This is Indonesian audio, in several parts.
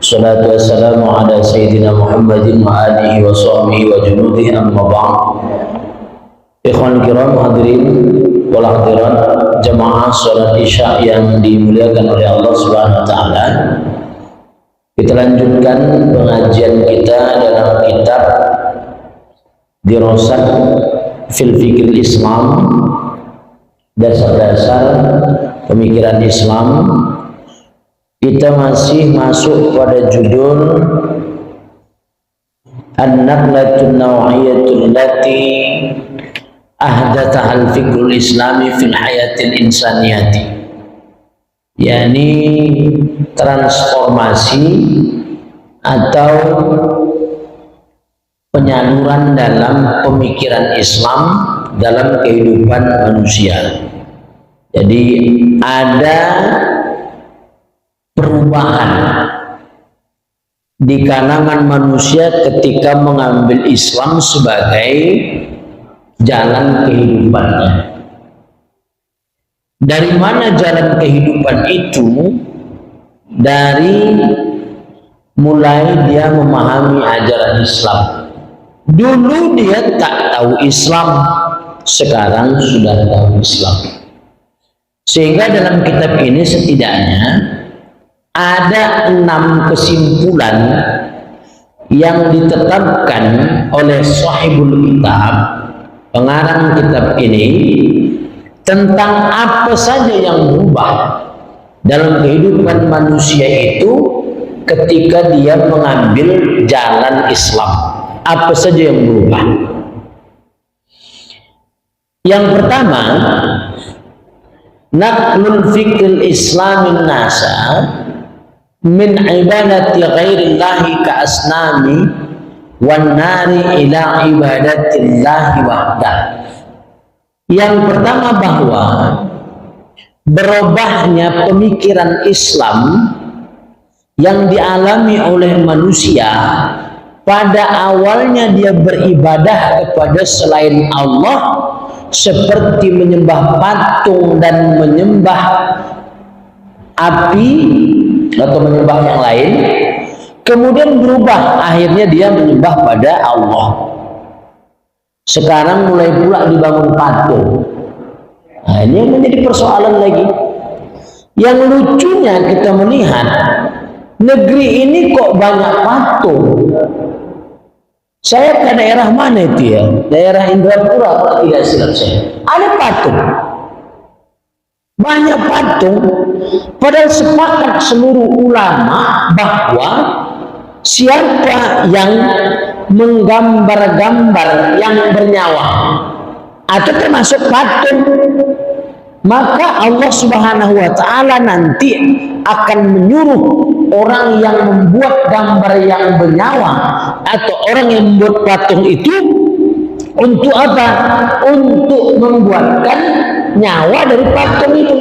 Salatu wassalamu ala sayyidina Muhammadin wa alihi wa sahbihi wa junudihi amma ba'd. Ikhwan kiram hadirin wal hadirat jamaah salat Isya yang dimuliakan oleh Allah Subhanahu wa taala. Kita lanjutkan pengajian kita dalam kitab Dirasat fil Fikr Islam, dasar-dasar pemikiran Islam. Kita masih masuk pada judul An-Naqlatun Naw'iyatul Lati Ahdathaha al-Fikrul Islami fil Hayatil Insaniyati, yakni transformasi atau penyaluran dalam pemikiran Islam dalam kehidupan manusia. Jadi ada perubahan di kalangan manusia ketika mengambil Islam sebagai jalan kehidupannya. Dari mana jalan kehidupan itu? Dari mulai dia memahami ajaran Islam. Dulu dia tak tahu Islam, sekarang sudah tahu Islam. Sehingga dalam kitab ini setidaknya ada 6 kesimpulan yang ditetapkan oleh sahibul kitab, pengarang kitab ini, tentang apa saja yang berubah dalam kehidupan manusia itu ketika dia mengambil jalan Islam. Apa saja yang berubah? Yang pertama, naqlul fikril islamin nasa min ibadati ghairillahi ka asnami wan nari ila ibadatillahi wahdah. Yang pertama, bahwa berubahnya pemikiran Islam yang dialami oleh manusia. Pada awalnya dia beribadah kepada selain Allah, seperti menyembah patung dan menyembah api atau menyembah yang lain. Kemudian berubah, akhirnya dia menyembah pada Allah. Sekarang mulai pula dibangun patung. Nah, ini yang menjadi persoalan lagi. Yang lucunya kita melihat negeri ini kok banyak patung. Saya ke daerah mana itu ya? Daerah Indrapura kalau tidak silap saya. Ada patung. Banyak patung. Padahal sepakat seluruh ulama bahwa siapa yang menggambar-gambar yang bernyawa atau termasuk patung, maka Allah Subhanahu wa taala nanti akan menyuruh orang yang membuat gambar yang bernyawa atau orang yang membuat patung itu untuk apa? Untuk membuatkan nyawa dari patung itu,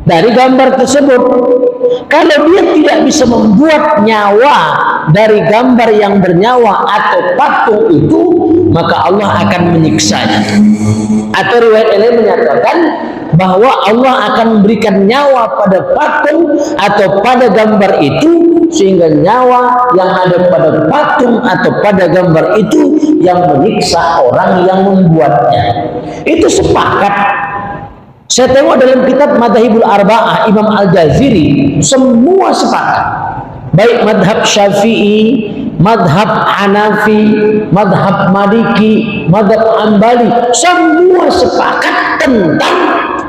dari gambar tersebut. Kalau dia tidak bisa membuat nyawa dari gambar yang bernyawa atau patung itu, maka Allah akan menyiksanya. Atau riwayat lain menyatakan bahwa Allah akan memberikan nyawa pada patung atau pada gambar itu, sehingga nyawa yang ada pada patung atau pada gambar itu yang menyiksa orang yang membuatnya. Itu sepakat. Saya tengok dalam kitab Madhhabul Arba'ah Imam Al-Jaziri, semua sepakat. Baik madhab Syafi'i, madhab Hanafi, madhab Maliki, madhab Hambali, semua sepakat tentang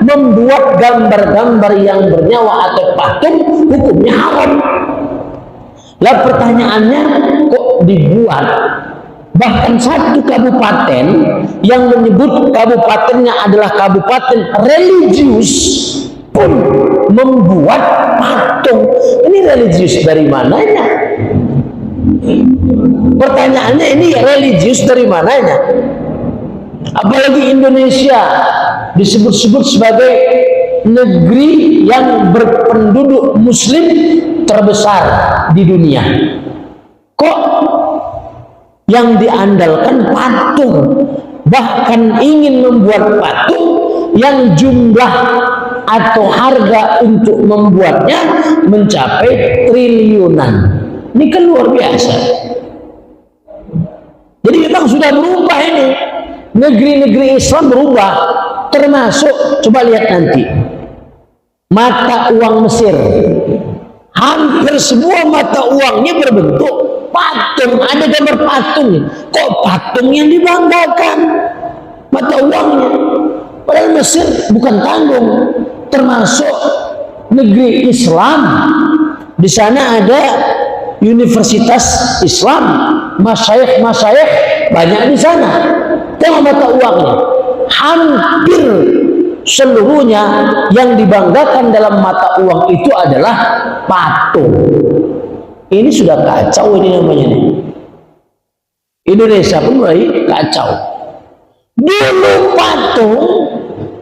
membuat gambar-gambar yang bernyawa atau patung hukumnya haram. Lah pertanyaannya, kok dibuat? Bahkan satu kabupaten yang menyebut kabupatennya adalah kabupaten religius pun membuat patung. Ini religius dari mananya? Pertanyaannya, ini religius dari mananya? Apalagi Indonesia disebut-sebut sebagai negeri yang berpenduduk muslim terbesar di dunia. Kok yang diandalkan patung, bahkan ingin membuat patung yang jumlah atau harga untuk membuatnya mencapai triliunan. Ini kan luar biasa. Jadi memang sudah berubah ini. Negeri-negeri Islam berubah. Termasuk, coba lihat nanti, mata uang Mesir. Hampir semua mata uangnya berbentuk patung. Ada gambar patung. Kok patung yang dibanggakan? Mata uangnya. Padahal Mesir bukan tanggung. Termasuk negeri Islam. Di sana ada universitas Islam, masyayikh banyak di sana. Tengok mata uangnya, hampir seluruhnya yang dibanggakan dalam mata uang itu adalah patung. Ini sudah kacau ini namanya. Indonesia pun mulai kacau. Dulu patung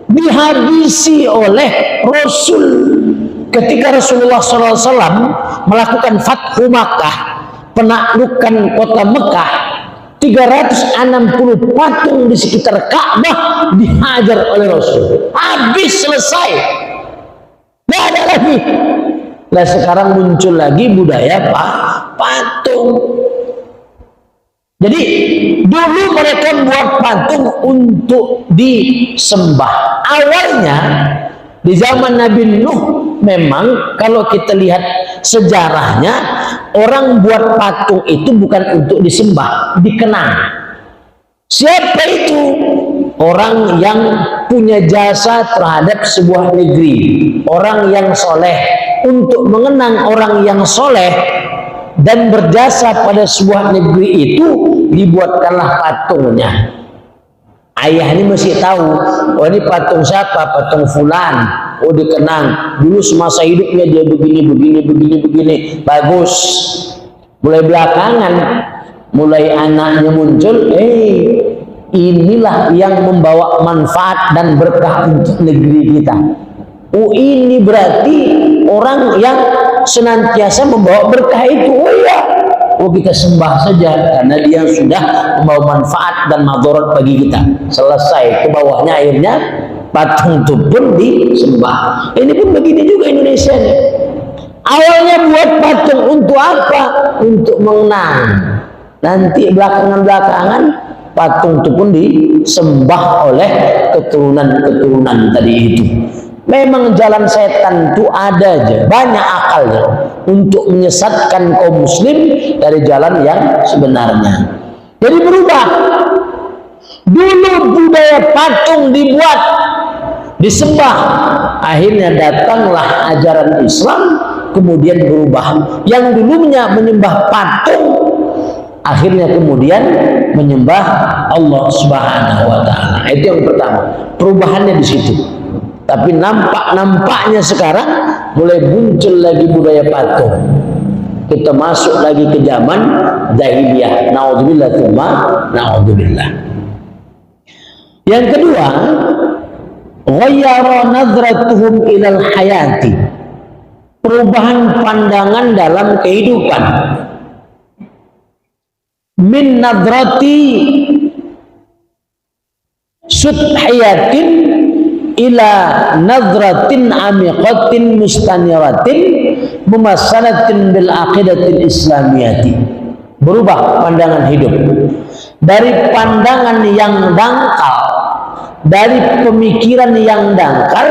dihabisi oleh Rasul ketika Rasulullah SAW melakukan Fathu Makkah, penaklukan kota Mekah. 360 patung di sekitar Ka'bah dihajar oleh Rasul. Habis, selesai, nggak ada lagi. Nah sekarang muncul lagi budaya patung. Jadi dulu mereka buat patung untuk disembah. Awalnya di zaman Nabi Nuh, memang kalau kita lihat sejarahnya, orang buat patung itu bukan untuk disembah, dikenang. Siapa itu? Orang yang punya jasa terhadap sebuah negeri, orang yang soleh. Untuk mengenang orang yang soleh dan berjasa pada sebuah negeri itu, dibuatkanlah patungnya. Ayah ini mesti tahu, oh ini patung siapa? Patung fulan. Oh dikenang, dulu semasa hidupnya dia begini, bagus. Mulai belakangan, mulai anaknya muncul, inilah yang membawa manfaat dan berkah untuk negeri kita. Oh ini berarti orang yang senantiasa membawa berkah itu. Oh iya, oh kita sembah saja karena dia sudah membawa manfaat dan madharat bagi kita. Selesai, ke bawahnya akhirnya patung itu pun disembah. Ini pun begini juga Indonesia nih. Awalnya buat patung untuk apa? Untuk mengenang. Nanti belakangan patung itu pun disembah oleh keturunan tadi itu. Memang jalan setan itu ada aja, banyak akalnya untuk menyesatkan kaum muslim dari jalan yang sebenarnya. Jadi berubah. Dulu budaya patung dibuat, disembah. Akhirnya datanglah ajaran Islam, kemudian berubah. Yang dulunya menyembah patung, akhirnya kemudian menyembah Allah Subhanahu wa Ta'ala. Itu yang pertama. Perubahannya di situ. Tapi nampaknya sekarang mulai muncul lagi budaya patung. Kita masuk lagi ke zaman jahiliyah. Na'udzubillah tsumma na'udzubillah. Yang kedua, ghayyara nadratuhum ilal hayati. Perubahan pandangan dalam kehidupan. Min nadrati sudhiyatin ila nadratin amiqatin mustaniratin mumassalatin bil aqidatil islamiyati. Berubah pandangan hidup dari pandangan yang dangkal, dari pemikiran yang dangkal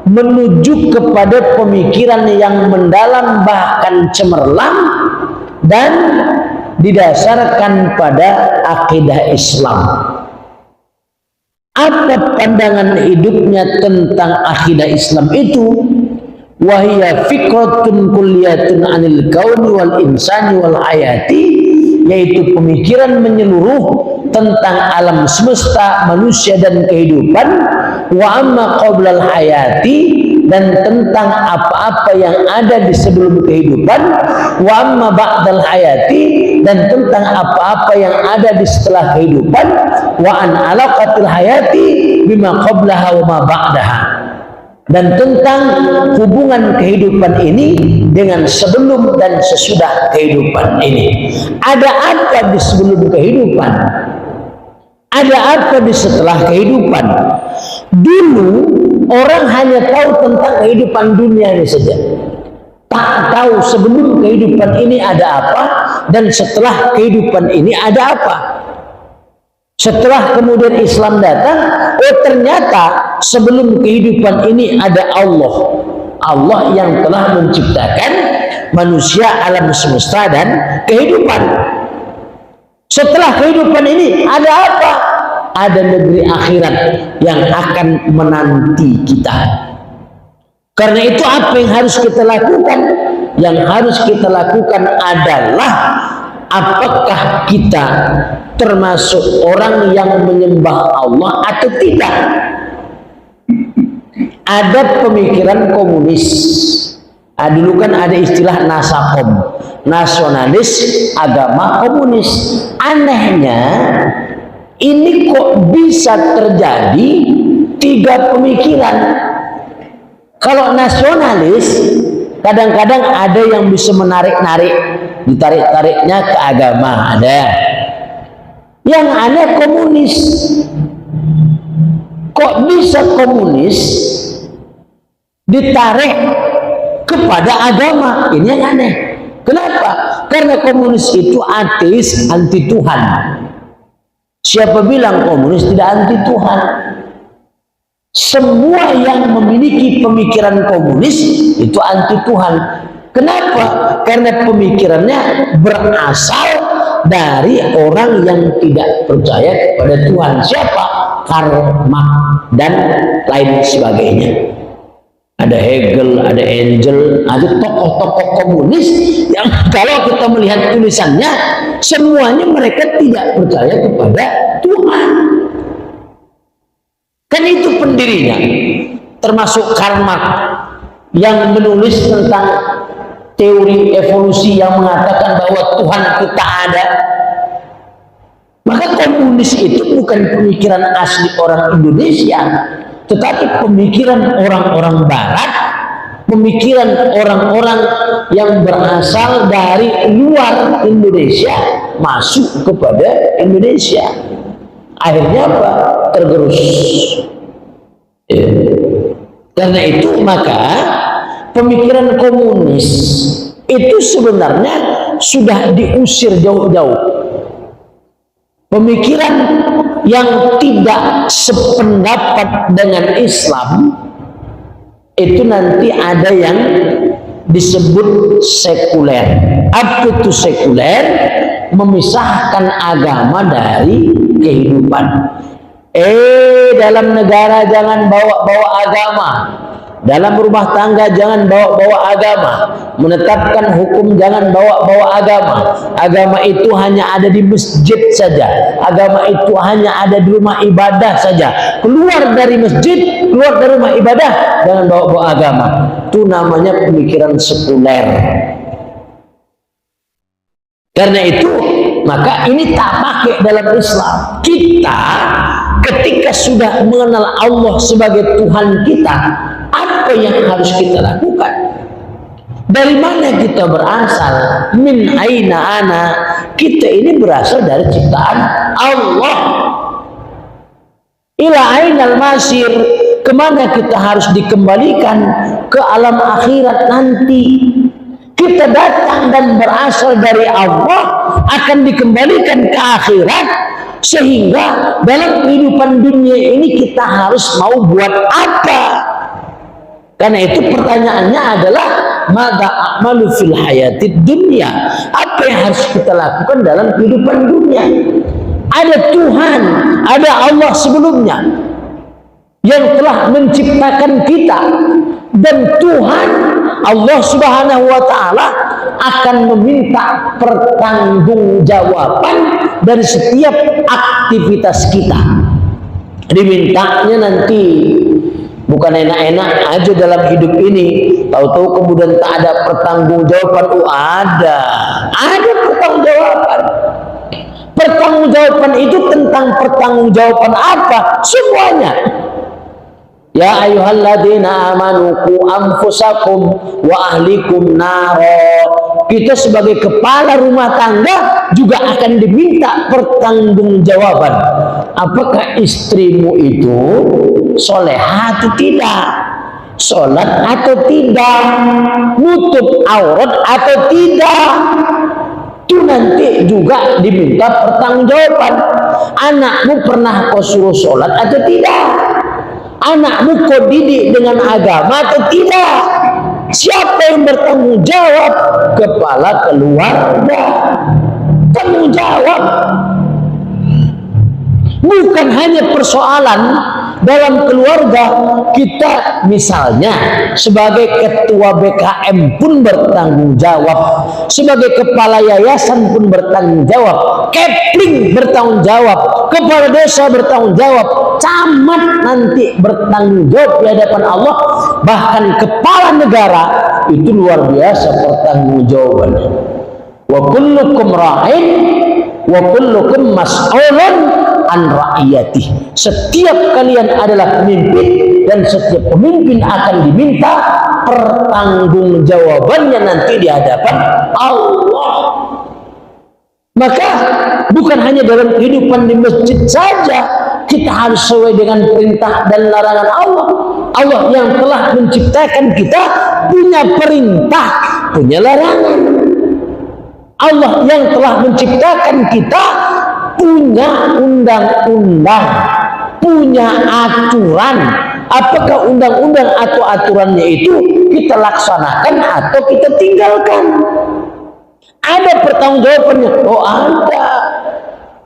menuju kepada pemikiran yang mendalam bahkan cemerlang dan didasarkan pada akidah Islam. Apa pandangan hidupnya tentang akidah Islam itu? Wahia fikratun kulliyatun anil kauni wal insani wal hayati, yaitu pemikiran menyeluruh tentang alam semesta, manusia dan kehidupan. Wa amma qablal hayati, dan tentang apa-apa yang ada di sebelum kehidupan. Wa amma ba'dal hayati, dan tentang apa-apa yang ada di setelah kehidupan. Wa an alaqatil hayati bima qablaha wa ma ba'daha, dan tentang hubungan kehidupan ini dengan sebelum dan sesudah kehidupan ini. Ada apa di sebelum kehidupan? Ada apa di setelah kehidupan? Dulu orang hanya tahu tentang kehidupan dunia ini saja, tak tahu sebelum kehidupan ini ada apa dan setelah kehidupan ini ada apa. Setelah kemudian Islam datang, oh ternyata sebelum kehidupan ini ada Allah. Allah yang telah menciptakan manusia, alam semesta dan kehidupan. Setelah kehidupan ini ada apa? Ada negeri akhirat yang akan menanti kita. Karena itu apa yang harus kita lakukan? Yang harus kita lakukan adalah apakah kita termasuk orang yang menyembah Allah atau tidak. Ada pemikiran komunis. Dulu kan ada istilah nasakom, nasionalis agama komunis. Anehnya ini kok bisa terjadi tiga pemikiran. Kalau nasionalis kadang-kadang ada yang bisa menarik-narik, ditarik-tariknya ke agama, ada. Yang aneh komunis. Kok bisa komunis ditarik kepada agama? Ini yang aneh. Kenapa? Karena komunis itu ateis, anti Tuhan. Siapa bilang komunis tidak anti Tuhan? Semua yang memiliki pemikiran komunis itu anti Tuhan. Kenapa? Karena pemikirannya berasal dari orang yang tidak percaya kepada Tuhan. Siapa? Karl Marx dan lain sebagainya. Ada Hegel, ada Engel, ada tokoh-tokoh komunis yang kalau kita melihat tulisannya, semuanya mereka tidak percaya kepada Tuhan. Kan itu pendirinya, termasuk Karl Marx yang menulis tentang teori evolusi yang mengatakan bahwa Tuhan itu tak ada. Maka komunis itu bukan pemikiran asli orang Indonesia, tetapi pemikiran orang-orang Barat, pemikiran orang-orang yang berasal dari luar Indonesia masuk kepada Indonesia. Akhirnya apa? Tergerus. Karena itu maka pemikiran komunis itu sebenarnya sudah diusir jauh-jauh. Pemikiran yang tidak sependapat dengan Islam itu nanti ada yang disebut sekuler. Apa itu sekuler? Memisahkan agama dari kehidupan. Dalam negara jangan bawa-bawa agama. Dalam rumah tangga jangan bawa-bawa agama. Menetapkan hukum jangan bawa-bawa agama. Agama itu hanya ada di masjid saja. Agama itu hanya ada di rumah ibadah saja. Keluar dari masjid, keluar dari rumah ibadah, jangan bawa-bawa agama. Itu namanya pemikiran sekuler. Karena itu maka ini tak pakai dalam Islam. Kita ketika sudah mengenal Allah sebagai Tuhan kita, apa yang harus kita lakukan? Dari mana kita berasal? Min aina ana? Kita ini berasal dari ciptaan Allah. Ila ainal masir? Kemana kita harus dikembalikan? Ke alam akhirat nanti. Kita datang dan berasal dari Allah, akan dikembalikan ke akhirat, sehingga dalam kehidupan dunia ini kita harus mau buat apa? Karena itu pertanyaannya adalah madza a'malu fil hayatid dunya? Apa yang harus kita lakukan dalam kehidupan dunia? Ada Tuhan, ada Allah sebelumnya yang telah menciptakan kita, dan Tuhan Allah Subhanahu wa taala akan meminta pertanggungjawaban dari setiap aktivitas kita. Dimintanya nanti bukan enak-enak aja dalam hidup ini, tahu-tahu kemudian tak ada pertanggungjawaban. Ada pertanggungjawaban. Pertanggungjawaban itu tentang pertanggungjawaban apa? Semuanya. Ya ayyuhalladzina amanu qu anfusakum wa ahlikum naro. kita sebagai kepala rumah tangga juga akan diminta pertanggungjawaban. Apakah istrimu itu solehah atau tidak, sholat atau tidak, nutup aurat atau tidak? Itu nanti juga diminta pertanggungjawaban. Anakmu pernah kau suruh sholat atau tidak? Anakmu kau didik dengan agama atau tidak? Siapa yang bertanggung jawab? Kepala keluarga. Tanggung jawab. Bukan hanya persoalan dalam keluarga kita, misalnya sebagai ketua BKM pun bertanggung jawab, sebagai kepala yayasan pun bertanggung jawab, Kepling bertanggung jawab, kepala desa bertanggung jawab, camat nanti bertanggung jawab di hadapan Allah, bahkan kepala negara itu luar biasa pertanggungjawabannya. Wa kullukum ra'in wa kullukum mas'ulun an ra'iyatih. Setiap kalian adalah pemimpin dan setiap pemimpin akan diminta pertanggungjawabannya nanti di hadapan Allah. Maka bukan hanya dalam kehidupan di masjid saja kita harus sesuai dengan perintah dan larangan Allah. Allah yang telah menciptakan kita punya perintah, punya larangan. Allah yang telah menciptakan kita punya undang-undang, punya aturan. Apakah undang-undang atau aturannya itu kita laksanakan atau kita tinggalkan? Ada pertanggungjawabannya. Oh, ada.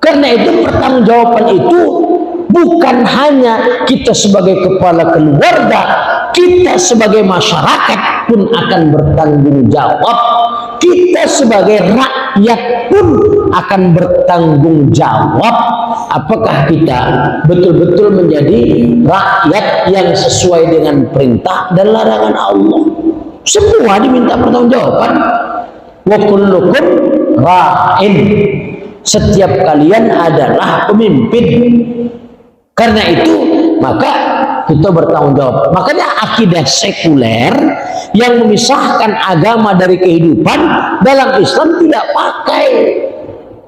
Karena itu pertanggungjawaban itu bukan hanya kita sebagai kepala keluarga, kita sebagai masyarakat pun akan bertanggung jawab. Kita sebagai rakyat pun akan bertanggung jawab. Apakah kita betul-betul menjadi rakyat yang sesuai dengan perintah dan larangan Allah? Semua diminta pertanggungjawaban. Wa kullukum ra'in. Setiap kalian adalah pemimpin. Karena itu maka kita bertanggung jawab. Makanya akidah sekuler yang memisahkan agama dari kehidupan dalam Islam tidak pakai.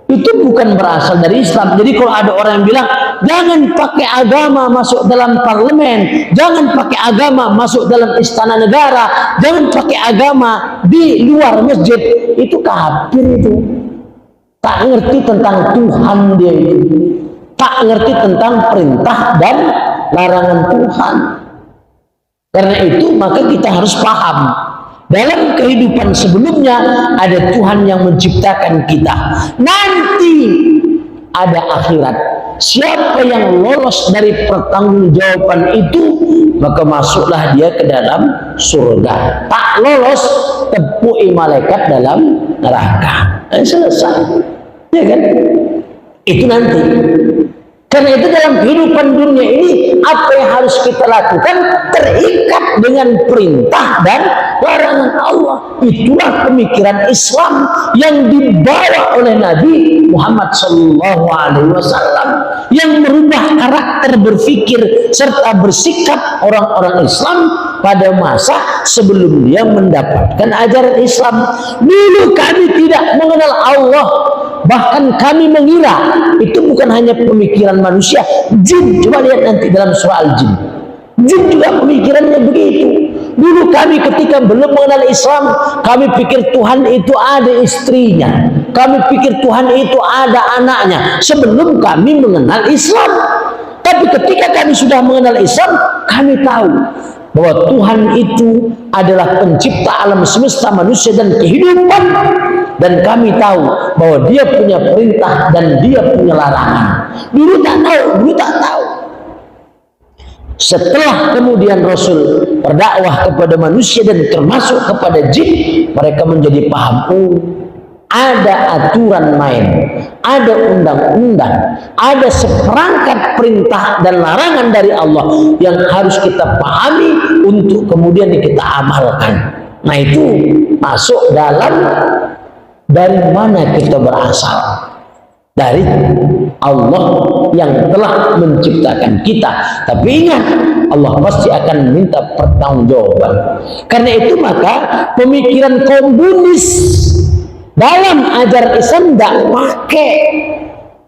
Itu bukan berasal dari Islam. Jadi kalau ada orang yang bilang jangan pakai agama masuk dalam parlemen, jangan pakai agama masuk dalam istana negara, jangan pakai agama di luar masjid, itu kafir itu. Tak ngerti tentang Tuhan dia itu. Tak ngerti tentang perintah dan larangan Tuhan. Karena itu maka kita harus paham, dalam kehidupan sebelumnya ada Tuhan yang menciptakan kita. Nanti ada akhirat. Siapa yang lolos dari pertanggungjawaban itu, maka masuklah dia ke dalam surga. Tak lolos, tepui malaikat dalam neraka. Selesai. Ya kan? Itu nanti. Karena itu dalam kehidupan dunia ini apa yang harus kita lakukan terikat dengan perintah dan larangan Allah. Itulah pemikiran Islam yang dibawa oleh Nabi Muhammad SAW, yang merubah karakter berpikir serta bersikap orang-orang Islam pada masa sebelum dia mendapatkan ajaran Islam. Dulu kami tidak mengenal Allah, bahkan kami mengira itu bukan hanya pemikiran manusia, jin. Coba lihat nanti dalam surah Al-Jin. Jin juga pemikirannya begitu. Dulu kami ketika belum mengenal Islam, kami pikir Tuhan itu ada istrinya, kami pikir Tuhan itu ada anaknya sebelum kami mengenal Islam. Tapi ketika kami sudah mengenal Islam, kami tahu bahwa Tuhan itu adalah pencipta alam semesta, manusia dan kehidupan. Dan kami tahu bahwa dia punya perintah dan dia punya larangan. Dulu tak tahu. Setelah kemudian Rasul berdakwah kepada manusia dan termasuk kepada jin, mereka menjadi paham, ada aturan main, ada undang-undang, ada seperangkat perintah dan larangan dari Allah yang harus kita pahami untuk kemudian kita amalkan. Nah, itu masuk dalam dari mana kita berasal. Dari Allah yang telah menciptakan kita. Tapi ingat, Allah pasti akan minta pertanggungjawaban. Karena itu maka pemikiran komunis Dalam ajaran Islam tidak pakai,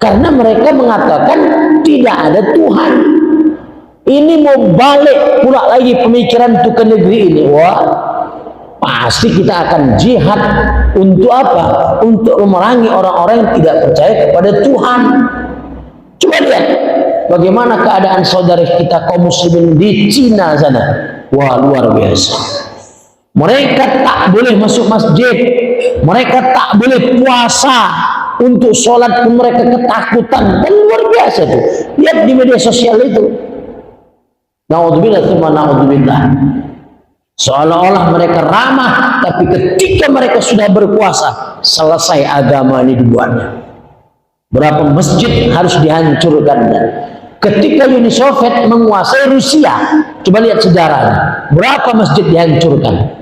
karena mereka mengatakan tidak ada Tuhan. Ini mau balik pula lagi pemikiran itu ke negeri ini. Wah, pasti kita akan jihad untuk apa? Untuk memerangi orang-orang yang tidak percaya kepada Tuhan. Coba lihat bagaimana keadaan saudara kita kaum muslimin di Cina sana. Wah, luar biasa. Mereka tak boleh masuk masjid, mereka tak boleh puasa, untuk sholat pun mereka ketakutan. Dan luar biasa tuh. Lihat di media sosial itu. Naudzubillah tsumma naudzubillah. Seolah-olah mereka ramah, tapi ketika mereka sudah berpuasa, selesai agama ini dibuatnya. Berapa masjid harus dihancurkannya. Ketika Uni Soviet menguasai Rusia, coba lihat sejarahnya. Berapa masjid dihancurkan?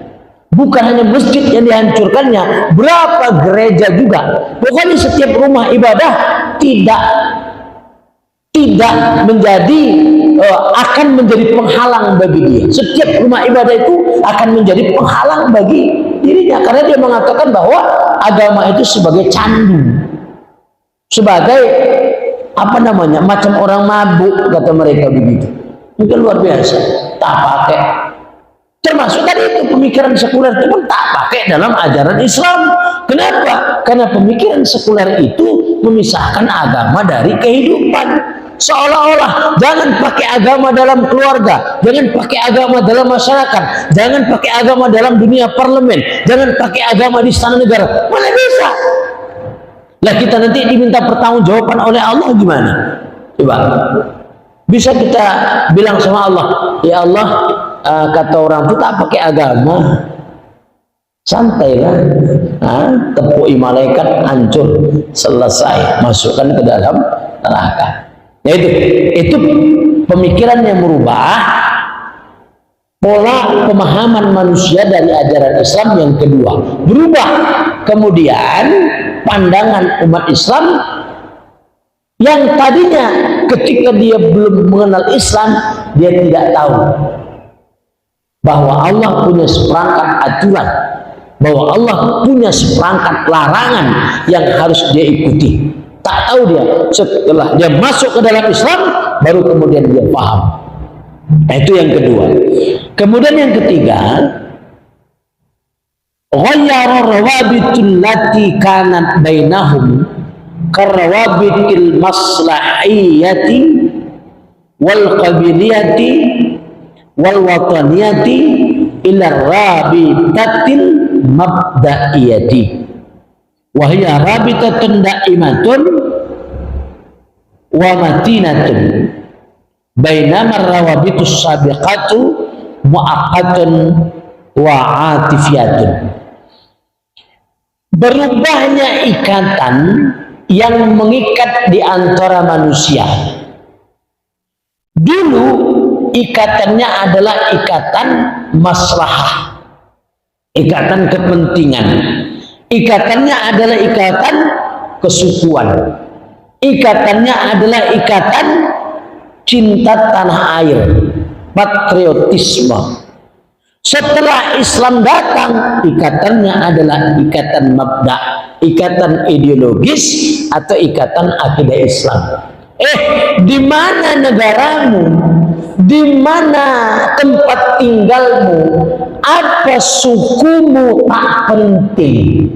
Bukan hanya masjid yang dihancurkannya, berapa gereja juga. Pokoknya setiap rumah ibadah tidak menjadi akan menjadi penghalang bagi dia. Setiap rumah ibadah itu akan menjadi penghalang bagi dirinya, karena dia mengatakan bahwa agama itu sebagai candu, sebagai apa namanya, macam orang mabuk, kata mereka begitu. Mungkin luar biasa, tak pakai. Termasuk tadi itu pemikiran sekuler itu pun tak pakai dalam ajaran Islam. Kenapa? Karena pemikiran sekuler itu memisahkan agama dari kehidupan. Seolah-olah jangan pakai agama dalam keluarga, jangan pakai agama dalam masyarakat, jangan pakai agama dalam dunia parlemen, jangan pakai agama di istana negara. Mana bisa? Lah kita nanti diminta pertanggungjawaban oleh Allah gimana? Coba. Bisa kita bilang sama Allah, ya Allah, kata orang itu tak pakai agama, santai kan? Tepui malaikat, hancur, selesai, masukkan ke dalam neraka. Ya itu pemikiran yang merubah pola pemahaman manusia dari ajaran Islam. Yang kedua, berubah kemudian pandangan umat Islam yang tadinya ketika dia belum mengenal Islam, dia tidak tahu bahwa Allah punya seperangkat aturan, bahwa Allah punya seperangkat larangan yang harus dia ikuti. Tak tahu dia. Setelah dia masuk ke dalam Islam, baru kemudian dia paham. Nah, itu yang kedua. Kemudian yang ketiga, ghayyara rawabitul lati kanat bainahum karawabitil maslahiyati wal qabiliyati wal wataniyati ila rabitatil mabda'iyati wa hiya rabitatun da'imatun wa matinatun bainama rawabitus sabiqatu mu'aqqatun wa atifiyatun. Berubahnya ikatan yang mengikat di antara manusia. Dulu ikatannya adalah ikatan maslahah, ikatan kepentingan. Ikatannya adalah ikatan kesukuan. Ikatannya adalah ikatan cinta tanah air, patriotisme. Setelah Islam datang, ikatannya adalah ikatan mabda, ikatan ideologis atau ikatan akidah Islam. Di mana negaramu? Di mana tempat tinggalmu? Apa sukumu tak penting.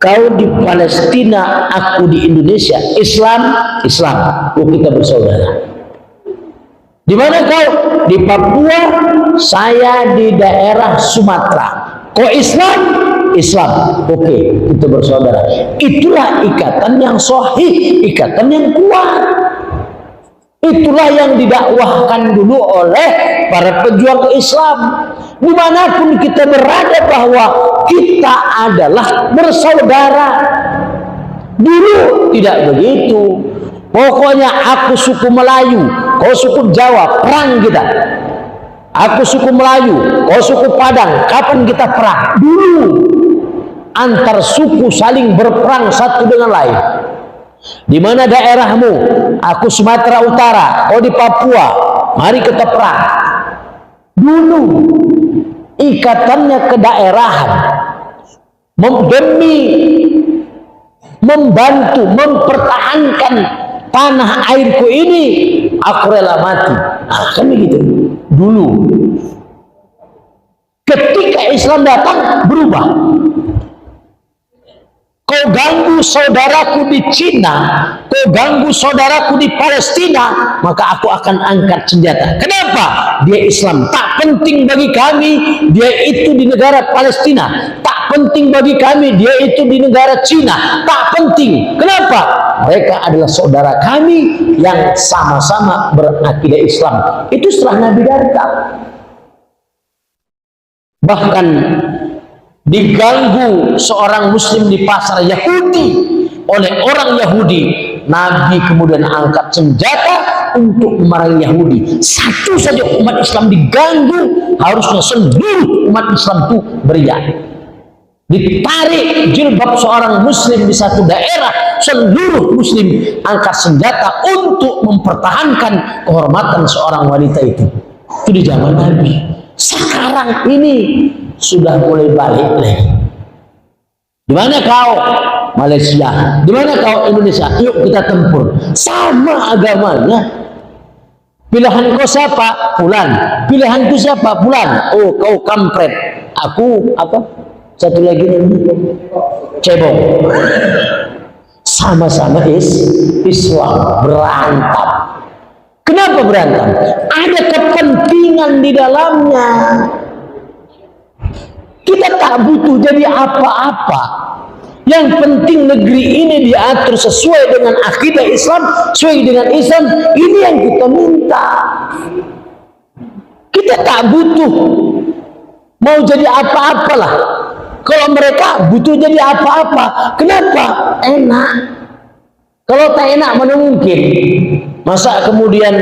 Kau di Palestina, aku di Indonesia. Islam, Islam. Kita bersaudara. Di mana kau? Di Papua, saya di daerah Sumatera. Kau Islam? Islam. Oke, kita bersaudara. Itulah ikatan yang sahih, ikatan yang kuat. Itulah yang didakwahkan dulu oleh para pejuang Islam. Dimanapun kita berada, bahwa kita adalah bersaudara. Dulu tidak begitu. Pokoknya aku suku Melayu, kau suku Jawa, perang kita. Aku suku Melayu, kau suku Padang, kapan kita perang? Dulu antar suku saling berperang satu dengan lain. Di mana daerahmu? Aku Sumatera Utara, kau di Papua, mari kita perang. Dulu ikatannya kedaerahan, demi membantu mempertahankan tanah airku ini, aku rela mati. Nah, kan begitu dulu. Ketika Islam datang, berubah. Kau ganggu saudaraku di Cina, kau ganggu saudaraku di Palestina, maka aku akan angkat senjata. Kenapa? Dia Islam, tak penting bagi kami dia itu di negara Palestina, tak penting bagi kami dia itu di negara Cina, tak penting. Kenapa? Mereka adalah saudara kami yang sama-sama berakidah Islam. Itu setelah Nabi datang. Bahkan diganggu seorang muslim di pasar Yahudi oleh orang Yahudi, Nabi kemudian angkat senjata untuk memerangi Yahudi. Satu saja umat Islam diganggu, harusnya seluruh umat Islam itu beriak. Ditarik jilbab seorang muslim di satu daerah, seluruh muslim angkat senjata untuk mempertahankan kehormatan seorang wanita itu. Itu di zaman Nabi. Sekarang ini sudah mulai balik lagi. Di mana kau? Malaysia. Di mana kau? Indonesia. Yuk kita tempur. Sama agamanya. Pilihan kau siapa? Fulan. Pilihanku siapa? Fulan. Oh, kau kampret. Aku apa? Satu lagi cebong. Sama-sama Islam, berantem. Kenapa berantem? Ada kepentingan di dalamnya. Kita tak butuh jadi apa-apa. Yang penting negeri ini diatur sesuai dengan akidah Islam, sesuai dengan Islam. Ini yang kita minta. Kita tak butuh mau jadi apa-apalah. Kalau mereka butuh jadi apa-apa, kenapa? Enak. Kalau tak enak mana mungkin? Masa kemudian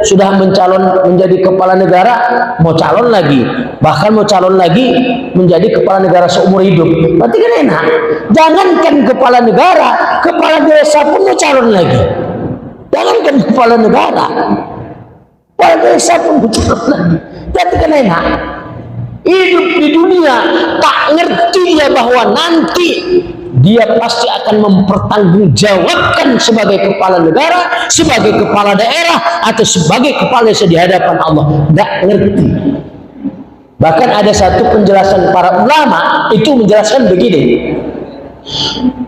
sudah mencalon menjadi kepala negara, mau calon lagi, bahkan mau calon lagi menjadi kepala negara seumur hidup, berarti kan enak. Jangankan kepala negara, kepala desa pun mau calon lagi. Jangankan kepala negara, kepala desa pun mau calon lagi, berarti kan enak. Hidup di dunia tak ngerti ya bahwa nanti dia pasti akan mempertanggungjawabkan sebagai kepala negara, sebagai kepala daerah, atau sebagai kepala desa di hadapan Allah. Tidak ngerti. Bahkan ada satu penjelasan para ulama itu menjelaskan begini: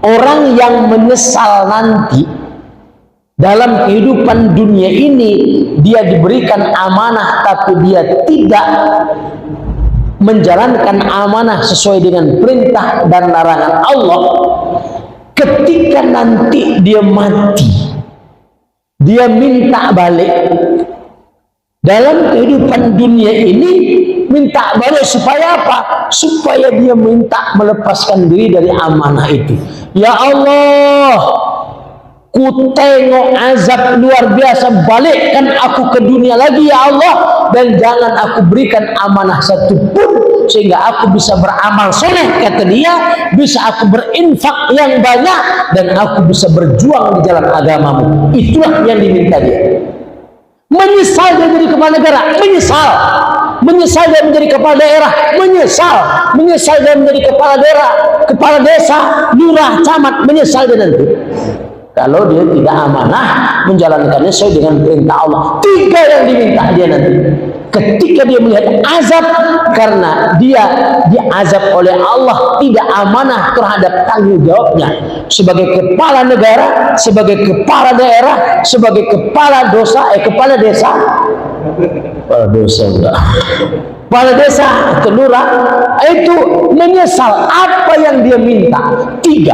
orang yang menyesal nanti dalam kehidupan dunia ini, dia diberikan amanah tapi dia tidak menjalankan amanah sesuai dengan perintah dan larangan Allah, ketika nanti dia mati, dia minta balik. Dalam kehidupan dunia ini minta balik supaya apa? Supaya dia minta melepaskan diri dari amanah itu. Ya Allah, ku tengok azab luar biasa, balikkan aku ke dunia lagi ya Allah, dan jangan aku berikan amanah satu pun sehingga aku bisa beramal soleh, kata dia, bisa aku berinfak yang banyak, dan aku bisa berjuang di jalan agamamu. Itulah yang diminta dia. Menyesal dia menjadi kepala negara, menyesal dia menjadi kepala daerah, menyesal dia menjadi kepala daerah, kepala desa, lurah, camat, menyesal dia nanti kalau dia tidak amanah menjalankannya sesuai dengan perintah Allah. Tiga yang diminta dia nanti. Ketika dia melihat azab karena dia diazab oleh Allah, tidak amanah terhadap tanggung jawabnya sebagai kepala negara, sebagai kepala daerah, sebagai kepala desa, kepala desa enggak, kepala desa atau lurah, itu menyesal apa yang dia minta. Tiga.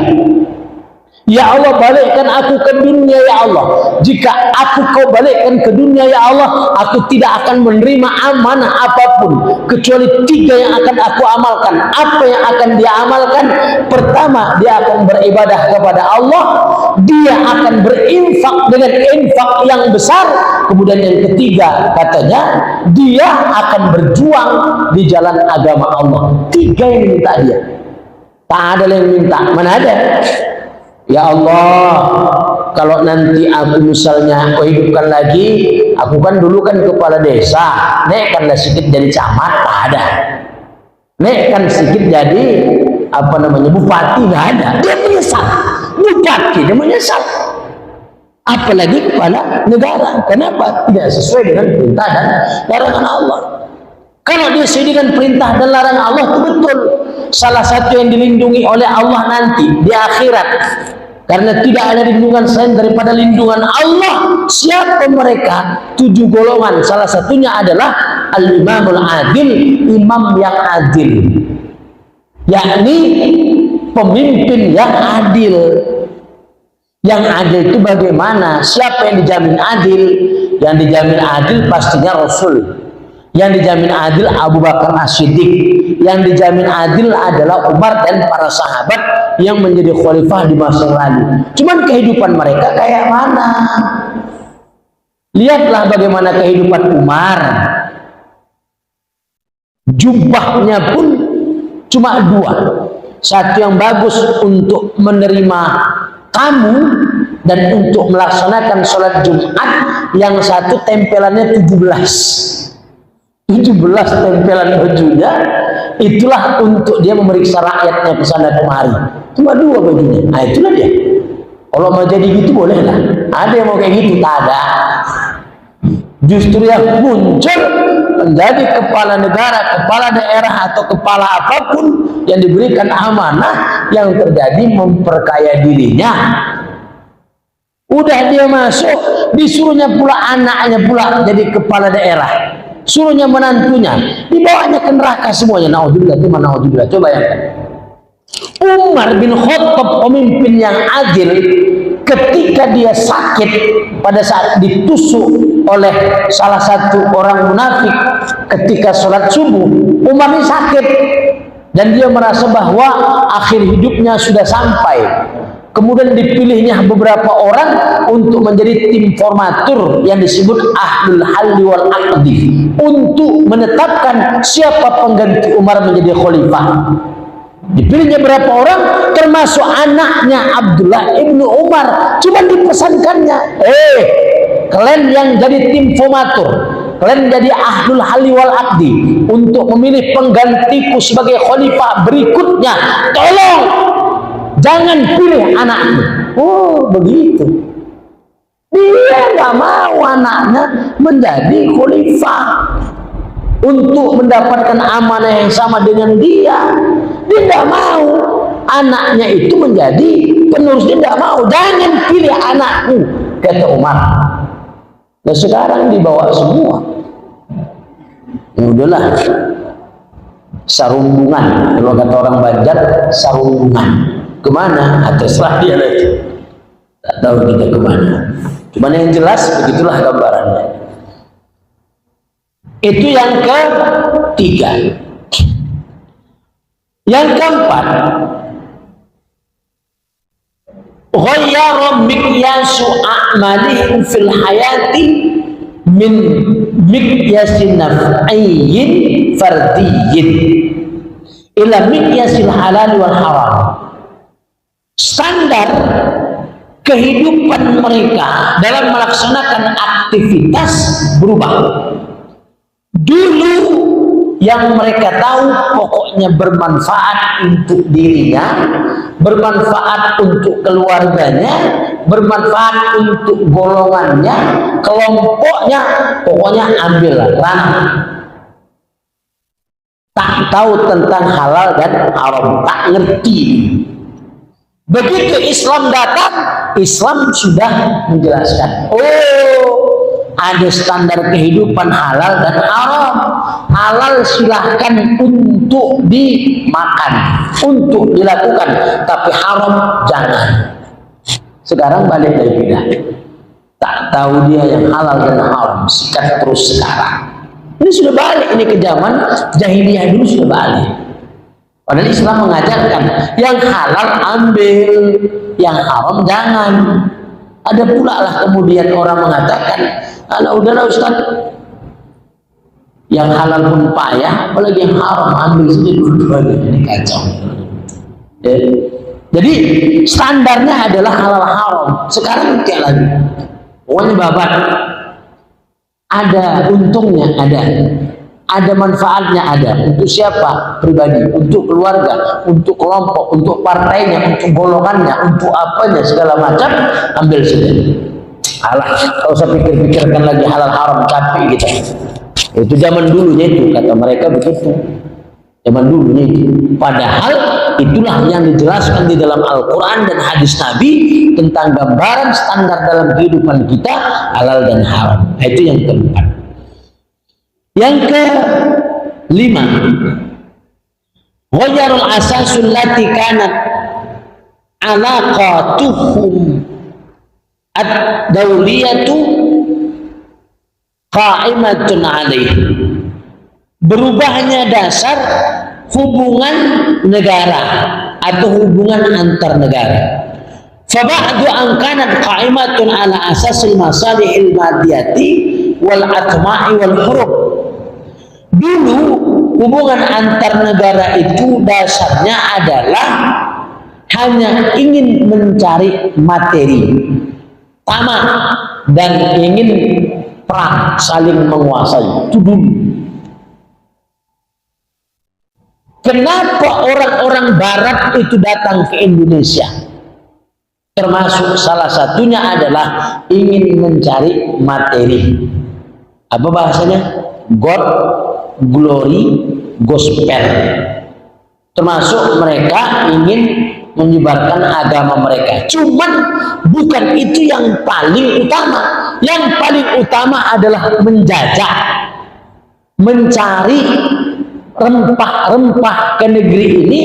Ya Allah, balikkan aku ke dunia ya Allah. Jika aku kau balikkan ke dunia ya Allah, aku tidak akan menerima amanah apapun kecuali tiga yang akan aku amalkan. Apa yang akan dia amalkan? Pertama, dia akan beribadah kepada Allah, dia akan berinfak dengan infak yang besar. Kemudian yang ketiga, katanya dia akan berjuang di jalan agama Allah. Tiga yang diminta dia. Tak ada yang minta. Mana ada? Ya Allah, kalau nanti aku misalnya kau hidupkan lagi, aku kan dulu kan kepala desa, naikkanlah sedikit jadi camat, tak ada. Naikkan sedikit jadi bupati, nggak ada. Dia menyesal. Bupati dia menyesal. Apalagi kepala negara. Kenapa? Tidak sesuai dengan perintah dan larangan Allah. Kalau dia sesuai dengan perintah dan larangan Allah, itu betul. Salah satu yang dilindungi oleh Allah nanti di akhirat, karena tidak ada lindungan selain daripada lindungan Allah. Siapa mereka? 7 golongan. Salah satunya adalah al-imamul adil, imam yang adil, yakni pemimpin yang adil. Yang adil itu bagaimana? Siapa yang dijamin adil? Yang dijamin adil pastinya Rasul. Yang dijamin adil Abu Bakar As-Siddiq. Yang dijamin adil adalah Umar dan para sahabat yang menjadi khalifah di masa lalu. Cuman kehidupan mereka kayak mana? Lihatlah bagaimana kehidupan Umar. Jubahnya pun cuma 2. Satu yang bagus untuk menerima tamu dan untuk melaksanakan sholat Jumat, yang satu tempelannya 17 tempelan bajunya, itulah untuk dia memeriksa rakyatnya ke sana kemari. Cuma 2 bajunya. Nah, itulah dia. Kalau mau jadi gitu boleh lah. Ada yang mau kayak gitu? Tak ada. Justru yang muncul menjadi kepala negara, kepala daerah, atau kepala apapun yang diberikan amanah, yang terjadi memperkaya dirinya. Udah dia masuk, disuruhnya pula anaknya pula jadi kepala daerah, suruhnya menantunya, dibawanya ke neraka semuanya. Naudzubillah, itu mana naudzubillah. Coba bayangkan. Umar bin Khattab, pemimpin yang adil, ketika dia sakit pada saat ditusuk oleh salah satu orang munafik ketika sholat subuh, Umar ini sakit dan dia merasa bahwa akhir hidupnya sudah sampai. Kemudian dipilihnya beberapa orang untuk menjadi tim formatur yang disebut ahlul halli wal aqdi, untuk menetapkan siapa pengganti Umar menjadi khalifah. Dipilihnya berapa orang, termasuk anaknya Abdullah ibnu Umar. Cuma dipesankannya, kalian yang jadi tim formatur, kalian jadi ahlul halli wal aqdi untuk memilih penggantiku sebagai khalifah berikutnya. Tolong jangan pilih anakku. Oh, begitu. Dia nggak mau anaknya menjadi khalifah untuk mendapatkan amanah yang sama dengan dia. Dia nggak mau anaknya itu menjadi penerus. Dia nggak mau. Jangan pilih anakku, kata Umar. Nah, sekarang dibawa semua. Udahlah, sarungan. Kalau kata orang Banjar, sarungan. Kemana? Terserah dia lagi. Tak tahu kita kemana. Cuman yang jelas begitulah gambarannya. Itu yang ketiga. Yang keempat, ghayyara miqyasu a'malihim fil hayati min miqyasin naf'iyyin fardiyyin ila miqyasil halal wal haram. Standar kehidupan mereka dalam melaksanakan aktivitas berubah. Dulu yang mereka tahu pokoknya bermanfaat untuk dirinya, bermanfaat untuk keluarganya, bermanfaat untuk golongannya, kelompoknya, pokoknya ambil ranah. Tak tahu tentang halal dan haram, tak ngerti. Begitu Islam datang, Islam sudah menjelaskan. Oh, ada standar kehidupan halal dan haram. Halal silahkan untuk dimakan, untuk dilakukan, tapi haram jangan. Sekarang balik dari bidah, tak tahu dia yang halal dan haram, sikat terus sekarang. Ini sudah balik, ini ke zaman jahiliyah dulu sudah balik. Padahal Islam mengajarkan yang halal ambil, yang haram jangan. Ada pula lah kemudian orang mengatakan, alah udahlah Ustaz, yang halal pun payah, apalagi yang haram ambil saja dua-duanya. Ini kacau. Jadi standarnya adalah halal haram. Sekarang kayak lagi, pokoknya babat. Ada untungnya, ada. ada manfaatnya, ada. Untuk siapa? Pribadi, untuk keluarga, untuk kelompok, untuk partainya, untuk golongannya, untuk apanya, segala macam, ambil saja. Alah, kalau usah pikir-pikirkan lagi halal haram, capek kita. Itu zaman dulunya itu, kata mereka begitu. Zaman dulunya itu. Padahal itulah yang dijelaskan di dalam Al-Quran dan hadis Nabi tentang gambaran standar dalam kehidupan kita, halal dan haram. Nah, itu yang keempat. Yang kelima, ghayrul asasul lati kanat alaqatuhum ad-dawliyatu qa'imatun alaih. Berubahnya dasar hubungan negara atau hubungan antar negara. Faba'du an kanat qa'imatun ala asasil masalihil madiyati wal atma'i wal huruf. Dulu hubungan antar negara itu dasarnya adalah hanya ingin mencari materi, tamak, dan ingin perang, saling menguasai. Itu dulu. Kenapa orang-orang barat itu datang ke Indonesia? Termasuk salah satunya adalah ingin mencari materi. Apa bahasanya? God, glory, gospel. Termasuk mereka ingin menyebarkan agama mereka. Cuman bukan itu yang paling utama. Yang paling utama adalah menjajah, mencari rempah-rempah ke negeri ini.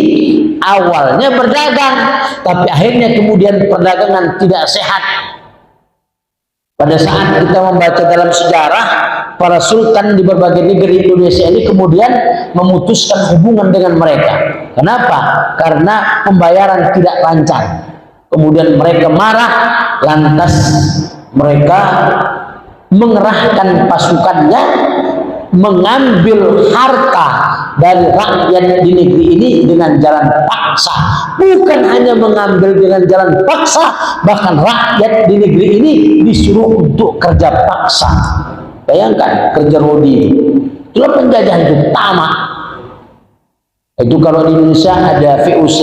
Awalnya berdagang, tapi akhirnya kemudian perdagangan tidak sehat. Pada saat kita membaca dalam sejarah, para sultan di berbagai negeri Indonesia ini kemudian memutuskan hubungan dengan mereka. Kenapa? Karena pembayaran tidak lancar. Kemudian mereka marah, lantas mereka mengerahkan pasukannya, mengambil harta dari rakyat di negeri ini dengan jalan paksa. Bukan hanya mengambil dengan jalan paksa, bahkan rakyat di negeri ini disuruh untuk kerja paksa. Bayangkan kerja rodi. Itulah penjajahan itu, tamak. Itu kalau di Indonesia ada VOC,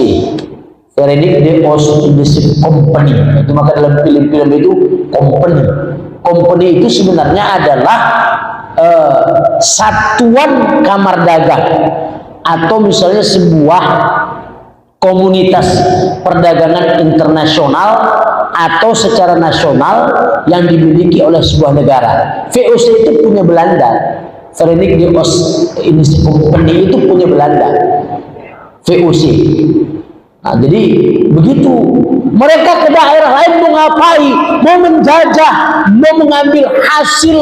Veredik de Ost-Indische Company. Itu maka dalam film-film itu company. Company itu sebenarnya adalah satuan kamar dagang atau misalnya sebuah komunitas perdagangan internasional atau secara nasional yang dimiliki oleh sebuah negara. VOC itu punya Belanda, Verenigde de Oost-Indische Company itu punya Belanda, VOC. Nah, jadi begitu mereka ke daerah lain mau ngapain? Mau menjajah, mau mengambil hasil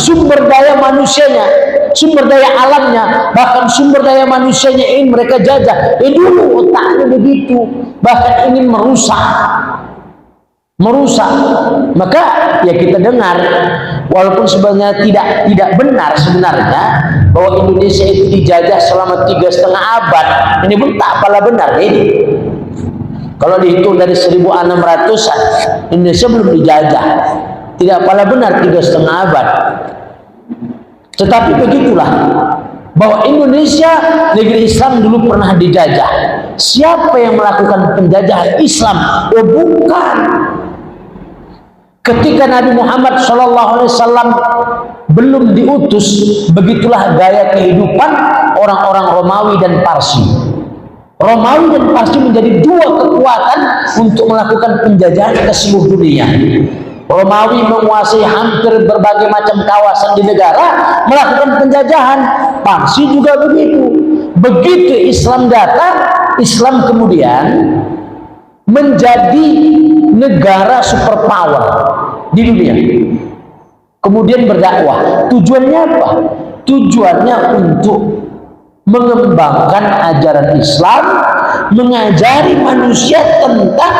sumber daya manusianya, sumber daya alamnya, bahkan sumber daya manusianya ingin mereka jajah. Dulu otaknya begitu, bahkan ingin merusak. Maka ya kita dengar, walaupun sebenarnya tidak benar sebenarnya bahwa Indonesia itu dijajah selama 3,5 abad. Ini pun tak pala benar ini. Kalau dihitung dari 1600-an, Indonesia belum dijajah. Tidak pala benar 3,5 abad. Tetapi begitulah bahwa Indonesia negeri Islam dulu pernah dijajah. Siapa yang melakukan penjajahan Islam? Oh, bukan. Ketika Nabi Muhammad SAW belum diutus, begitulah gaya kehidupan orang-orang Romawi dan Parsi. Romawi dan Parsi menjadi dua kekuatan untuk melakukan penjajahan ke seluruh dunia. Romawi menguasai hampir berbagai macam kawasan di negara, melakukan penjajahan. Parsi juga begitu. Begitu Islam datang, Islam kemudian menjadi negara superpower di dunia. Kemudian berdakwah. Tujuannya apa? Tujuannya untuk mengembangkan ajaran Islam, mengajari manusia tentang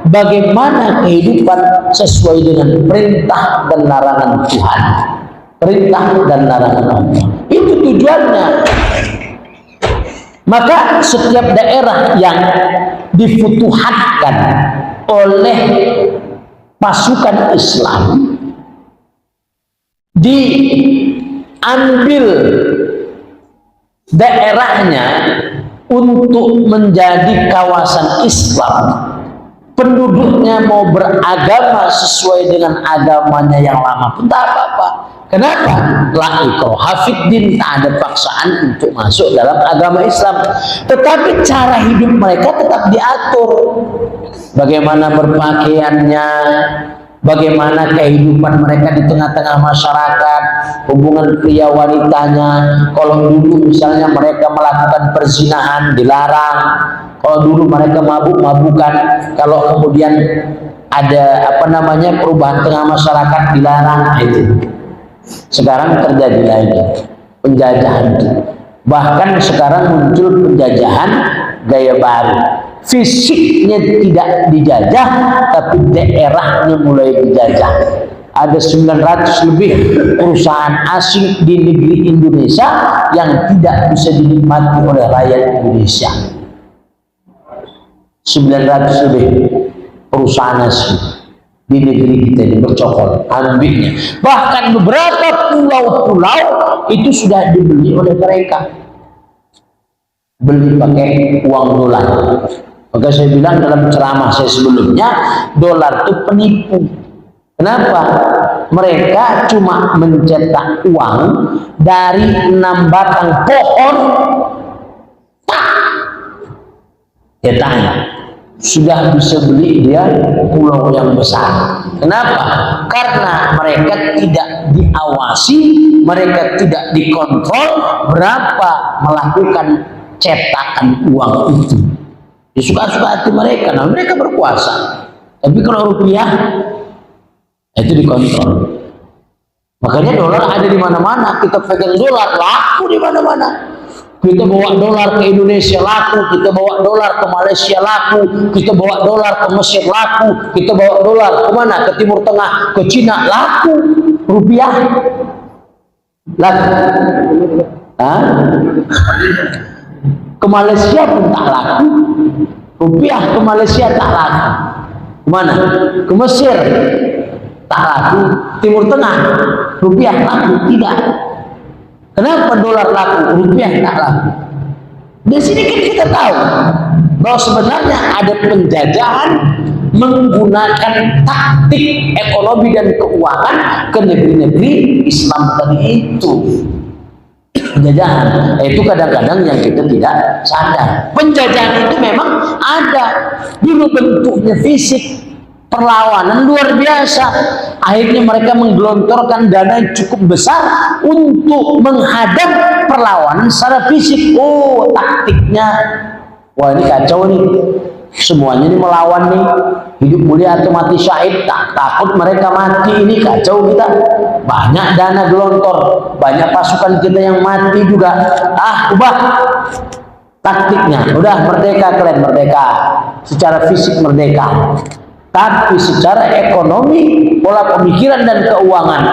bagaimana kehidupan sesuai dengan perintah dan larangan Tuhan, perintah dan larangan Allah. Itu tujuannya. Maka setiap daerah yang difutuhatkan oleh pasukan Islam, ambil daerahnya untuk menjadi kawasan Islam, penduduknya mau beragama sesuai dengan agamanya yang lama pun tak apa-apa. Kenapa? La ikraha fiddin, tak ada paksaan untuk masuk dalam agama Islam. Tetapi cara hidup mereka tetap diatur. Bagaimana berpakaiannya, bagaimana kehidupan mereka di tengah-tengah masyarakat, hubungan pria wanitanya. Kalau dulu misalnya mereka melakukan perzinahan dilarang, kalau dulu mereka mabuk-mabukan, kalau kemudian ada perubahan tengah masyarakat dilarang. Itu sekarang terjadi lagi penjajahan itu. Bahkan sekarang muncul penjajahan gaya baru. Fisiknya tidak dijajah, tapi daerahnya mulai dijajah. Ada 900 lebih perusahaan asing di negeri Indonesia yang tidak bisa dinikmati oleh rakyat Indonesia. 900 lebih perusahaan asing di negeri kita ini bercokol ambilnya. Bahkan beberapa pulau-pulau itu sudah dibeli oleh mereka, beli pakai uang dolar. Maka saya bilang dalam ceramah saya sebelumnya, dolar itu penipu. Kenapa? Mereka cuma mencetak uang dari 6 batang pohon, cetaknya sudah bisa beli dia pulau yang besar. Kenapa? Karena mereka tidak diawasi, mereka tidak dikontrol berapa melakukan cetakan uang itu. Ya, suka-suka hati mereka. Nah, mereka berkuasa. Tapi kalau rupiah itu dikontrol. Makanya dolar ada di mana-mana. Kita pegang dolar, laku di mana-mana. Kita bawa dolar ke Indonesia, laku. Kita bawa dolar ke Malaysia, laku. Kita bawa dolar ke Mesir, laku. Kita bawa dolar ke mana? Ke Timur Tengah, ke Cina, laku. Rupiah laku. Hah? Ke Malaysia pun tak laku. Rupiah ke Malaysia tak laku. Kemana? Ke Mesir tak laku. Timur Tengah rupiah laku. Tidak. Kenapa dolar laku, rupiah tak laku? Di sini kan kita tahu bahwa sebenarnya ada penjajahan menggunakan taktik ekonomi dan keuangan ke negeri-negeri Islam tadi itu. Penjajahan itu kadang-kadang yang kita tidak sadar. Penjajahan itu memang ada, dulu bentuknya fisik, perlawanan luar biasa. Akhirnya mereka menggelontorkan dana yang cukup besar untuk menghadap perlawanan secara fisik. Oh, taktiknya, wah ini kacau nih, semuanya ini melawan nih, hidup mulia atau mati syahid. Takut mereka mati, ini kacau kita. Banyak dana gelontor, banyak pasukan kita yang mati juga. Ubah taktiknya. Udah merdeka, kalian merdeka, secara fisik merdeka, tapi secara ekonomi, pola pemikiran dan keuangan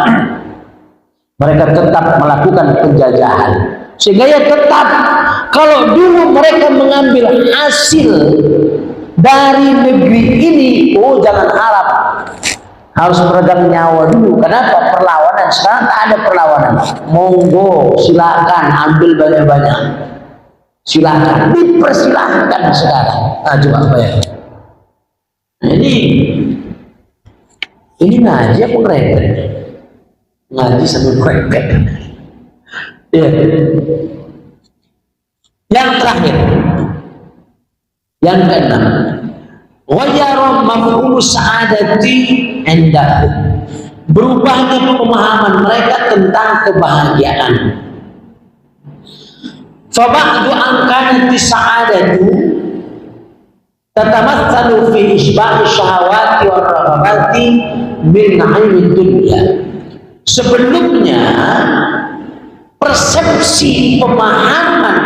mereka tetap melakukan penjajahan. Sehingga ya tetap, kalau dulu mereka mengambil hasil dari negeri ini, oh jangan harap, harus peregang nyawa dulu. Kenapa? Perlawanan. Sekarang tak ada perlawanan. Monggo, silakan ambil banyak-banyak. Silakan, dipersilahkan sekarang. Nah, coba bayar. Ini ngaji apa ngerempet? Ngaji sambil ngerempet. Ya. Yang terakhir, yang keenam, wayara mafhum sa'adati indahu, berubahnya pemahaman mereka tentang kebahagiaan. Fa ba'du an kanat sa'adatu tatamatsalu fi isba'i syahawati wa raghabati min na'imid dunya. Sebelumnya persepsi pemahaman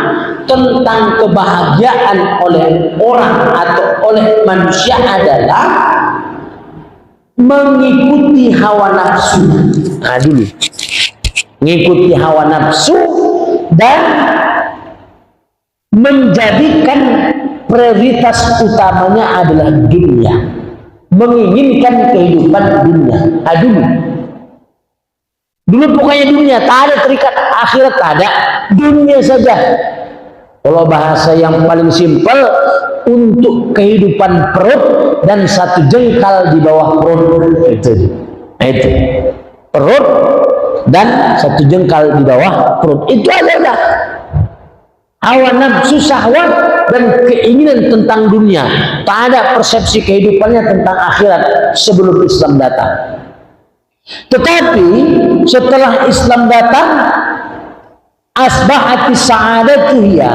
tentang kebahagiaan oleh orang atau oleh manusia adalah mengikuti hawa nafsu. Nah, dulu mengikuti hawa nafsu dan menjadikan prioritas utamanya adalah dunia, menginginkan kehidupan dunia. Dulu Dulu pokoknya dunia, tak ada terikat akhirat, tak ada, dunia saja. Kalau bahasa yang paling simpel, untuk kehidupan perut dan satu jengkal di bawah perut, itu perut dan satu jengkal di bawah perut, itu aja. Hawa nafsu, syahwat dan keinginan tentang dunia, tak ada persepsi kehidupannya tentang akhirat sebelum Islam datang. Tetapi setelah Islam datang, asbahati sa'adatuhya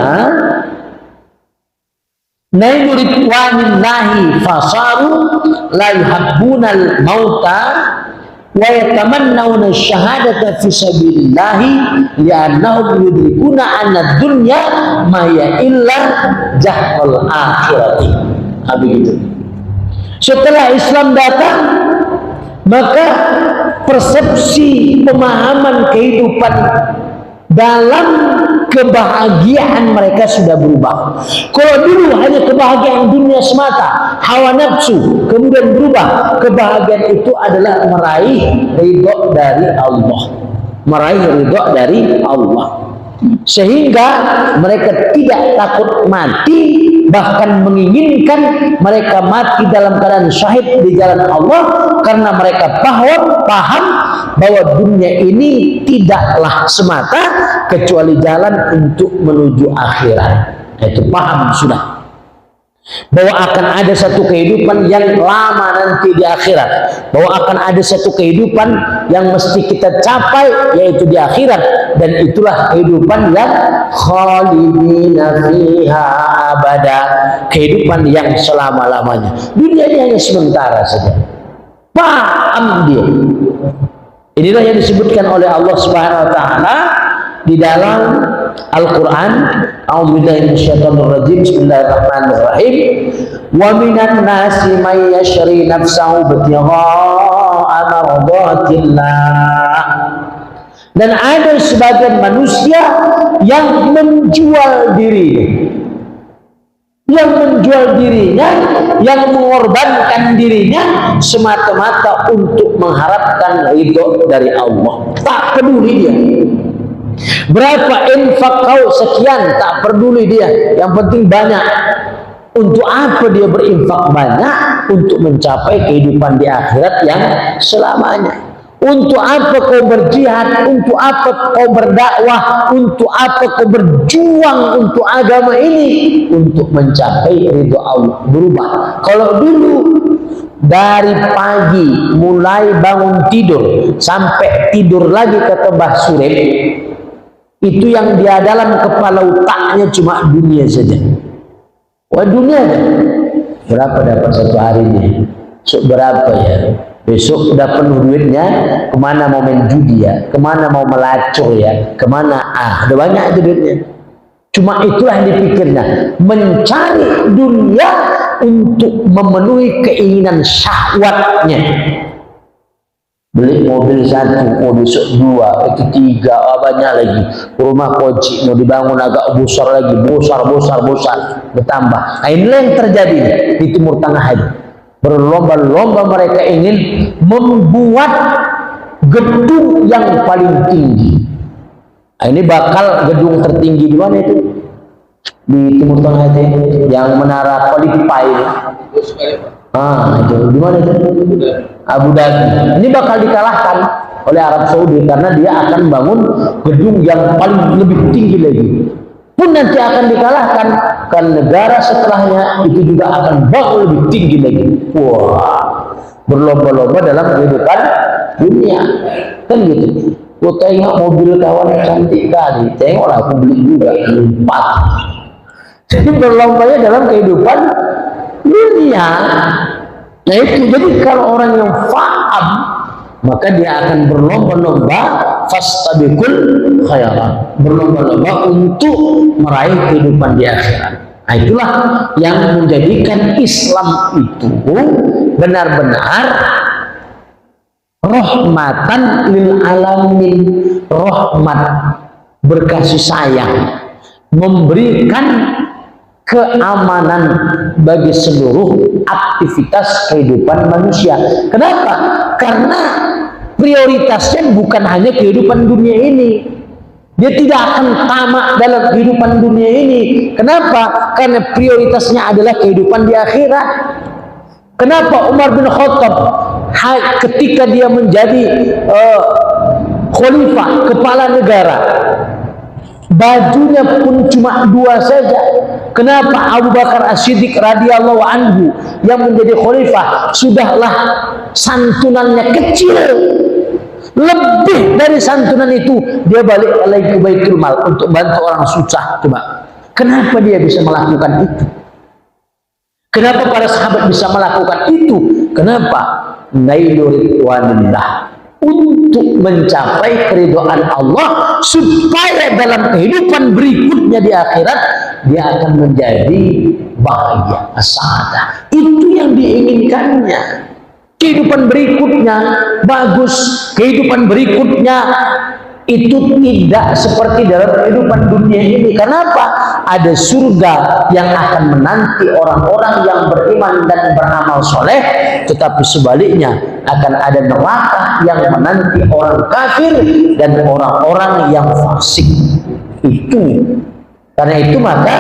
nailu ridwanillahi fasaru la yuhabbunal mauta wa yatamannawna syahadata fi sabilillahi li'annahum yudrikuna anna dunya ma ya illa jahwal akhirati. Begitu. Setelah Islam datang, maka persepsi pemahaman kehidupan dalam kebahagiaan mereka sudah berubah. Kalau dulu hanya kebahagiaan dunia semata, hawa nafsu, kemudian berubah, kebahagiaan itu adalah meraih ridho dari Allah, meraih ridho dari Allah, sehingga mereka tidak takut mati, bahkan menginginkan mereka mati dalam keadaan syahid di jalan Allah, karena mereka paham bahwa dunia ini tidaklah semata kecuali jalan untuk menuju akhirat. Itu paham sudah bahwa akan ada satu kehidupan yang lama nanti di akhirat, bahwa akan ada satu kehidupan yang mesti kita capai, yaitu di akhirat, dan itulah kehidupan yang khalidina fiha abada, kehidupan yang selama-lamanya. Dunia ini hanya sementara saja. Paham dia. Inilah yang disebutkan oleh Allah Subhanahu wa taala di dalam Al-Qur'an. A'udzubillahi minasyaitonir rajim. Bismillahirrahmanirrahim. Wa minan nasi may yashri nafsahu ibtigha'a mardatillah. Dan ada sebagian manusia yang menjual dirinya, yang mengorbankan dirinya semata-mata untuk mengharapkan ridho dari Allah. Tak peduli dia berapa infak kau sekian, tak peduli dia, yang penting banyak. Untuk apa dia berinfak banyak? Untuk mencapai kehidupan di akhirat yang selamanya. Untuk apa kau berjihad? Untuk apa kau berdakwah? Untuk apa kau berjuang untuk agama ini? Untuk mencapai ridho Allah. Berubah. Kalau dulu dari pagi mulai bangun tidur sampai tidur lagi kata Mbah Surip, itu yang dia dalam kepala otaknya cuma dunia saja. Wah, dunia aja. Berapa dapat satu harinya? Berapa ya? Besok udah penuh duitnya, kemana mau main judi ya, kemana mau melacur ya, kemana, udah banyak itu duitnya. Cuma itulah yang dipikirnya, mencari dunia untuk memenuhi keinginan syahwatnya. Beli mobil satu, mau besok dua, itu tiga, banyak lagi. Rumah kunci mau dibangun agak besar lagi, besar, bertambah. Nah, inilah yang terjadi di Timur Tengah ini. Berlomba-lomba mereka ingin membuat gedung yang paling tinggi. Nah, ini bakal gedung tertinggi di mana itu? Di Timur Tengah itu, yang menara Khalifa itu. Itu di mana itu? Abu Dhabi. Ini bakal dikalahkan oleh Arab Saudi karena dia akan bangun gedung yang paling lebih tinggi lagi. Pun nanti akan dikalahkan kan negara setelahnya itu juga akan bangun lebih tinggi lagi. Wah, berlomba-lomba dalam kehidupan dunia. Kan gitu. Kau tengok mobil kawan cantik kali, tengoklah aku beli juga 4. Jadi berlombanya dalam kehidupan dunia. Nah itu, jadi kalau orang yang faham, maka dia akan berlomba-lomba fastabiqul khairat, berlomba-lomba untuk meraih kehidupan di akhirat. Nah itulah yang menjadikan Islam itu benar-benar rahmatan lil alamin, rahmat, berkasih sayang, memberikan keamanan bagi seluruh aktivitas kehidupan manusia. Kenapa? Karena prioritasnya bukan hanya kehidupan dunia ini. Dia tidak akan tamak dalam kehidupan dunia ini. Kenapa? Karena prioritasnya adalah kehidupan di akhirat. Kenapa Umar bin Khattab ketika dia menjadi khalifah, kepala negara, bajunya pun cuma 2 saja? Kenapa Abu Bakar As-Siddiq radhiyallahu anhu yang menjadi khalifah sudahlah santunannya kecil, lebih dari santunan itu dia balik lagi ke Baitul Mal untuk bantu orang susah. Coba, kenapa dia bisa melakukan itu? Kenapa para sahabat bisa melakukan itu? Kenapa? Nailu ridwanillah, untuk mencapai keridhaan Allah, supaya dalam kehidupan berikutnya di akhirat dia akan menjadi bahagia, sa'adah. Itu yang diinginkannya. Kehidupan berikutnya bagus, kehidupan berikutnya itu tidak seperti dalam kehidupan dunia ini. Kenapa? Ada surga yang akan menanti orang-orang yang beriman dan beramal soleh, tetapi sebaliknya akan ada neraka yang menanti orang kafir dan orang-orang yang fasik. Itu karena itu maka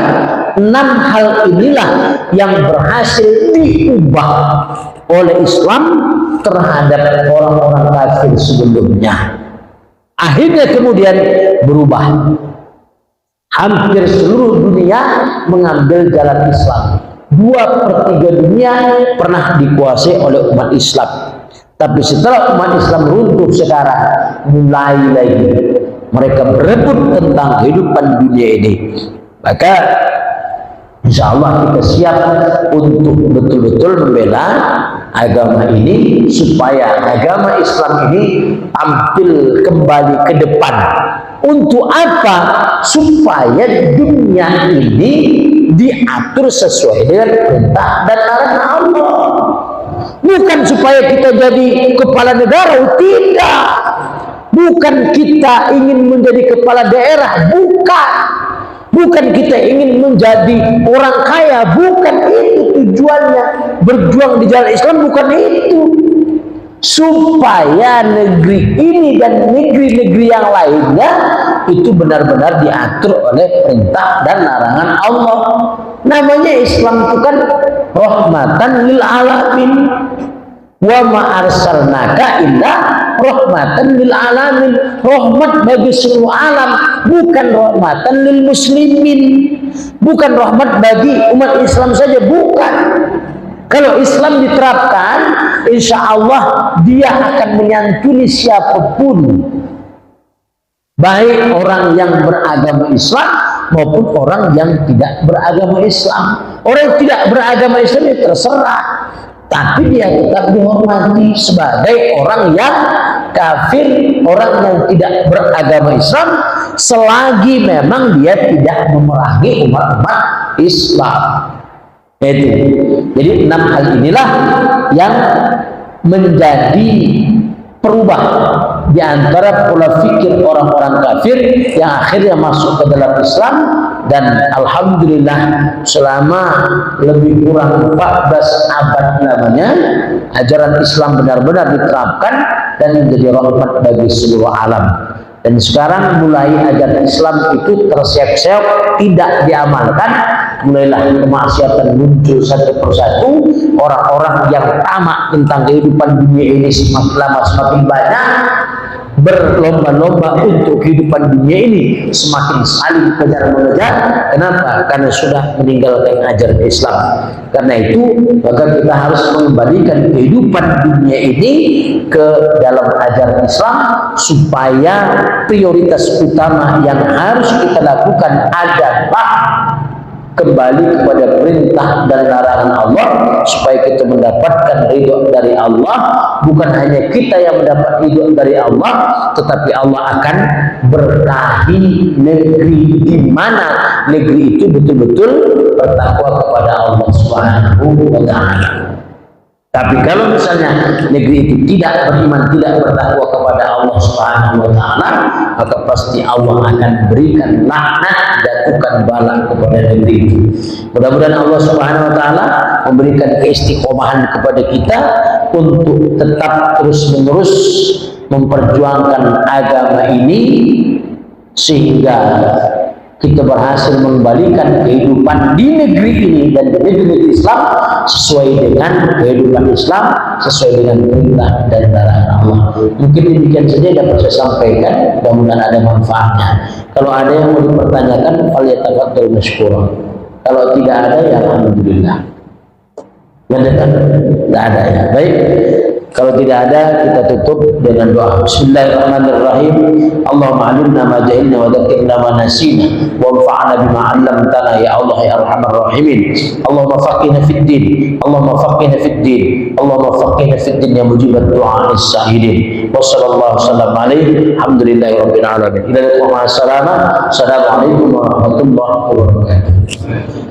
6 hal inilah yang berhasil diubah oleh Islam terhadap orang-orang kafir sebelumnya. Akhirnya kemudian berubah. Hampir seluruh dunia mengambil jalan Islam. 2/3 dunia pernah dikuasai oleh umat Islam. Tapi setelah umat Islam runtuh sekarang, mulai lagi mereka berebut tentang kehidupan dunia ini. Maka insya Allah kita siap untuk betul-betul membela agama ini, supaya agama Islam ini tampil kembali ke depan. Untuk apa? Supaya dunia ini diatur sesuai dengan perintah dan larangan Allah. Bukan supaya kita jadi kepala negara, tidak. Bukan kita ingin menjadi kepala daerah, bukan. Bukan kita ingin menjadi orang kaya, bukan itu tujuannya. Berjuang di jalan Islam bukan itu. Supaya negeri ini dan negeri-negeri yang lainnya itu benar-benar diatur oleh perintah dan larangan Allah. Namanya Islam itu kan rahmatan lil alamin. Wa ma arsalnaka illa rahmatan lil alamin. Rahmat bagi seluruh alam, bukan rahmatan lil muslimin. Bukan rahmat bagi umat Islam saja, bukan. Kalau Islam diterapkan, insya Allah dia akan menyantuni siapapun, baik orang yang beragama Islam maupun orang yang tidak beragama Islam. Orang yang tidak beragama Islam itu terserah, tapi dia tetap dihormati sebagai orang yang kafir, orang yang tidak beragama Islam, selagi memang dia tidak memerangi umat-umat Islam. Itu. Jadi 6 hal inilah yang menjadi perubah di antara pola fikir orang-orang kafir yang akhirnya masuk ke dalam Islam. Dan alhamdulillah selama lebih kurang 14 abad namanya, ajaran Islam benar-benar diterapkan dan menjadi rahmat bagi seluruh alam. Dan sekarang mulai ajaran Islam itu terseok-seok tidak diamalkan, mulailah kemaksiatan muncul satu persatu. Orang-orang yang tamak tentang kehidupan dunia ini semakin lama semakin banyak, berlomba-lomba untuk kehidupan dunia ini, semakin saling kejar-mengejar. Kenapa? Karena sudah meninggalkan ajaran Islam. Karena itu maka kita harus mengembalikan kehidupan dunia ini ke dalam ajaran Islam, supaya prioritas utama yang harus kita lakukan adalah kembali kepada perintah dan larangan Allah, supaya kita mendapatkan ridho dari Allah. Bukan hanya kita yang mendapat ridho dari Allah, tetapi Allah akan berkahi negeri di mana negeri itu betul-betul bertakwa kepada Allah Subhanahu wa Ta'ala. Tapi kalau misalnya negeri itu tidak beriman, tidak bertakwa kepada Allah Subhanahu wa Ta'ala, maka pasti Allah akan berikan laknat, jatuhkan bala kepada negeri itu. Mudah-mudahan Allah Subhanahu wa Ta'ala memberikan keistiqomahan kepada kita untuk tetap terus-menerus memperjuangkan agama ini sehingga kita berhasil mengembalikan kehidupan di negeri ini dan di negeri Islam sesuai dengan kehidupan Islam, sesuai dengan perintah dan larangan Allah. Mungkin demikian saja dapat saya sampaikan, mudah-mudahan ada manfaatnya. Kalau ada yang mau dipertanyakan, falyatafaddal mashkura. Kalau tidak ada, ya alhamdulillah. Tidak ada ya. Baik. Kalau tidak ada, kita tutup dengan doa. Bismillahirrahmanirrahim. Allahumma alimna ma jahilna wa dzakirna ma nasina wanfa'na bima 'allamtana ya Allah ya arhamar rahimin. Allahumma faqihna fid din. Allahumma faqihna fid din. Allahumma faqihna fid din ya mujibat du'a as-sa'ilin. Wa sallallahu sallam alaihi. Alhamdulillahi rabbil alamin. Ila liqa ma'as salama. Assalamualaikum warahmatullahi wabarakatuh.